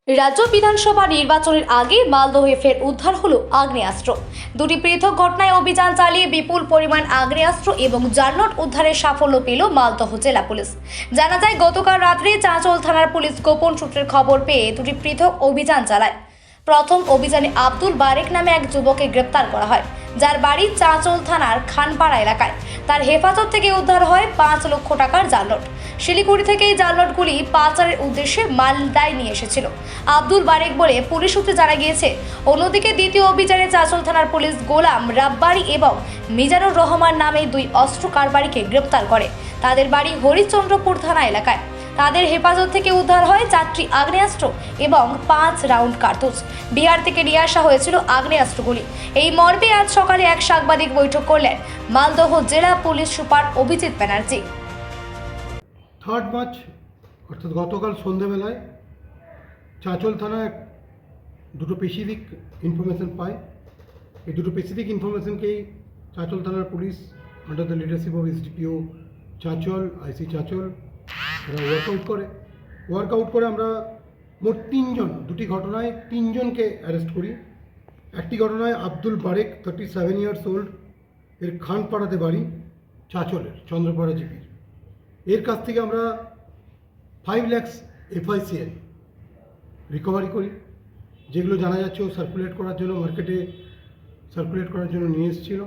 রাজ্য বিধানসভা নির্বাচনের আগে মালদহে ফের উদ্ধার হলো আগ্নেয়াস্ত্র। দুটি পৃথক ঘটনায় অভিযান চালিয়ে বিপুল পরিমাণ আগ্নেয়াস্ত্র এবং জালনোট উদ্ধারের সাফল্য পেল মালদহ জেলা পুলিশ। জানা যায়, গতকাল রাত্রে চাঁচল থানার পুলিশ গোপন সূত্রের খবর পেয়ে দুটি পৃথক অভিযান চালায়। প্রথম অভিযানে আব্দুল বারেক নামে এক যুবককে গ্রেপ্তার করা হয়, যার বাড়ি চাঁচল থানার খানপাড়া এলাকায়। তার হেফাজত থেকে উদ্ধার হয় 5 লক্ষ টাকার জালনোট। শিলিগুড়ি থেকে এই জালনোটগুলি পাচারের উদ্দেশ্যে মালদায় নিয়ে এসেছিল আব্দুল বারেক বলে পুলিশ সূত্রে জানা গিয়েছে। অন্যদিকে দ্বিতীয় অভিযানে চাঁচল থানার পুলিশ গোলাম রাব্বানি এবং মিজানুর রহমান নামে 2 অস্ত্র কারবারিকে গ্রেপ্তার করে। তাদের বাড়ি হরিশ্চন্দ্রপুর থানা এলাকায়। তাদের হেফাজত থেকে উদ্ধার হয় 4টি আগ্নেয়াস্ত্র এবং 5 রাউন্ড কার্তুজ। বিহার থেকে নিয়ে আসা হয়েছিল আগ্নেয়াস্ত্রগুলি। এই মর্মে আজ সকালে এক সাংবাদিক বৈঠক করলেন মালদহ জেলা police super Abhijit Banerjee. 3 March অর্থাৎ গতকাল সন্ধ্যেবেলায় চাঁচল থানায় দুটো স্পেসিফিক ইনফরমেশন পায়। এই দুটো স্পেসিফিক ইনফরমেশনকেই চাঁচল থানার police under the leadership of SDPO Chanchal, IC Chanchal এরা ওয়ার্কআউট করে আমরা মোট 3 জন, দুটি ঘটনায় 3 জনকে অ্যারেস্ট করি। একটি ঘটনায় আব্দুল বারেক 37 ইয়ার্স ওল্ড, এর খানপাড়াতে বাড়ি, চাঁচলের চন্দ্রপাড়া জিপির। এর কাছ থেকে আমরা 5 লাখ FICL রিকভারি করি, যেগুলো জানা যাচ্ছে ও সার্কুলেট করার জন্য মার্কেটে সার্কুলেট করার জন্য নিয়ে এসেছিল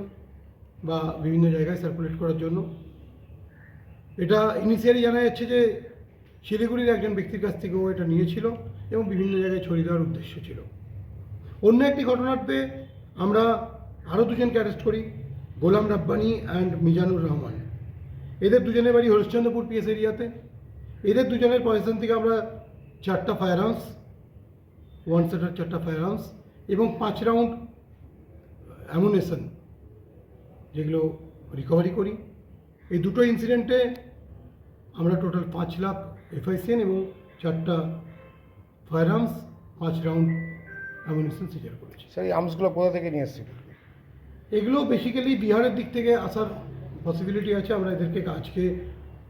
বা বিভিন্ন জায়গায় সার্কুলেট করার জন্য। এটা ইনিশিয়ালি জানা যাচ্ছে যে শিলিগুড়ির একজন ব্যক্তির কাছ থেকে ও এটা নিয়েছিল এবং বিভিন্ন জায়গায় ছড়িয়ে দেওয়ার উদ্দেশ্য ছিল। অন্য একটি ঘটনাতে আমরা আরও 2 জনকে অ্যারেস্ট করি, গোলাম রাব্বানি অ্যান্ড মিজানুর রহমান। এদের 2 জনের বাড়ি হরিশ্চন্দ্রপুর পিএস এরিয়াতে। এদের 2 জনের পজিশন থেকে আমরা 4টা ফায়ার আর্মস, 1 সেটার 4টা ফায়ার আর্মস এবং 5 রাউন্ড অ্যামুনেশন যেগুলো রিকভারি করি। এই দুটো ইনসিডেন্টে আমরা টোটাল 5 লাখ FICL এবং 4টা fire arms, 5 round ammunition seizure করেছি। স্যার, এই আর্মসগুলো কোথা থেকে নিয়ে এসেছিল? এগুলো বেসিক্যালি বিহারের দিক থেকে আসার পসিবিলিটি আছে। আমরা এদেরকে আজকে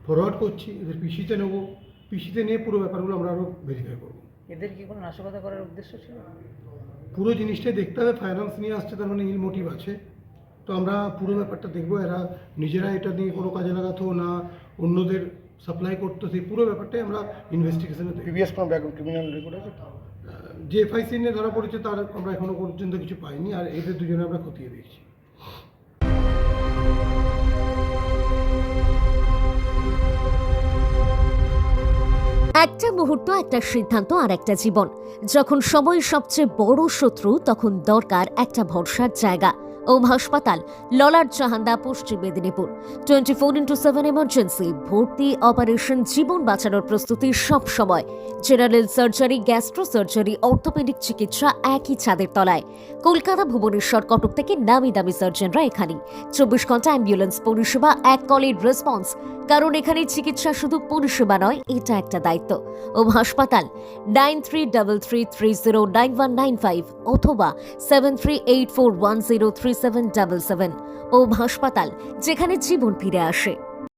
ফরওয়ার্ড করছি, এদের পিসিতে নেব, পিসিতে নিয়ে পুরো ব্যাপারগুলো আমরা আরও ভেরিফাই করব। এদের কি কোনো নাশকতা করার উদ্দেশ্য ছিল? পুরো জিনিসটাই দেখতে হবে। ফায়ার আর্মস নিয়ে আসছে, তার মানে ইল মোটিভ আছে। তো আমরা পুরো ব্যাপারটা দেখব। এরা নিজেরা এটা নিয়ে কোনো কাজে লাগাতো না অন্যদের সাপ্লাই করতো, সেই পুরো ব্যাপারটাই আমরা ইনভেস্টিগেশনে দেখব। প্রিভিয়াস কোনো ব্যাকগ্রাউন্ড ক্রিমিনাল রেকর্ড আছে? যে FICL নিয়ে ধরা পড়েছে তার আমরা এখনও পর্যন্ত কিছু পাইনি, আর এদের 2 জনে আমরা খতিয়ে দেখছি। একটা মুহূর্ত, একটা সিদ্ধান্ত আর একটা জীবন। যখন সময়ের সবচেয়ে বড় শত্রু, তখন দরকার একটা ভরসার জায়গা। ওম হাসপাতাল, ললাট জাহান্দা, পশ্চিম মেদিনীপুর। 24x7 এমার্জেন্সি, ভর্তি, অপারেশন, জীবন বাঁচানোর প্রস্তুতি সব সময়। General surgery, gastro surgery, orthopaedic চিকিৎসা একই ছাদের তলায়। কলকাতা, ভুবনেশ্বর, কটক থেকে নামি দামি সার্জনরা এখানে। 24 ঘন্টা অ্যাম্বুলেন্স পরিষেবা, এক কলের রেসপন্স। কারণ এখানে চিকিৎসা শুধু পরিষেবা নয়, এটা একটা দায়িত্ব। ওম হাসপাতাল, 9333309195 অথবা 7384103777। ওম হাসপাতাল, যেখানে জীবন ফিরে আসে।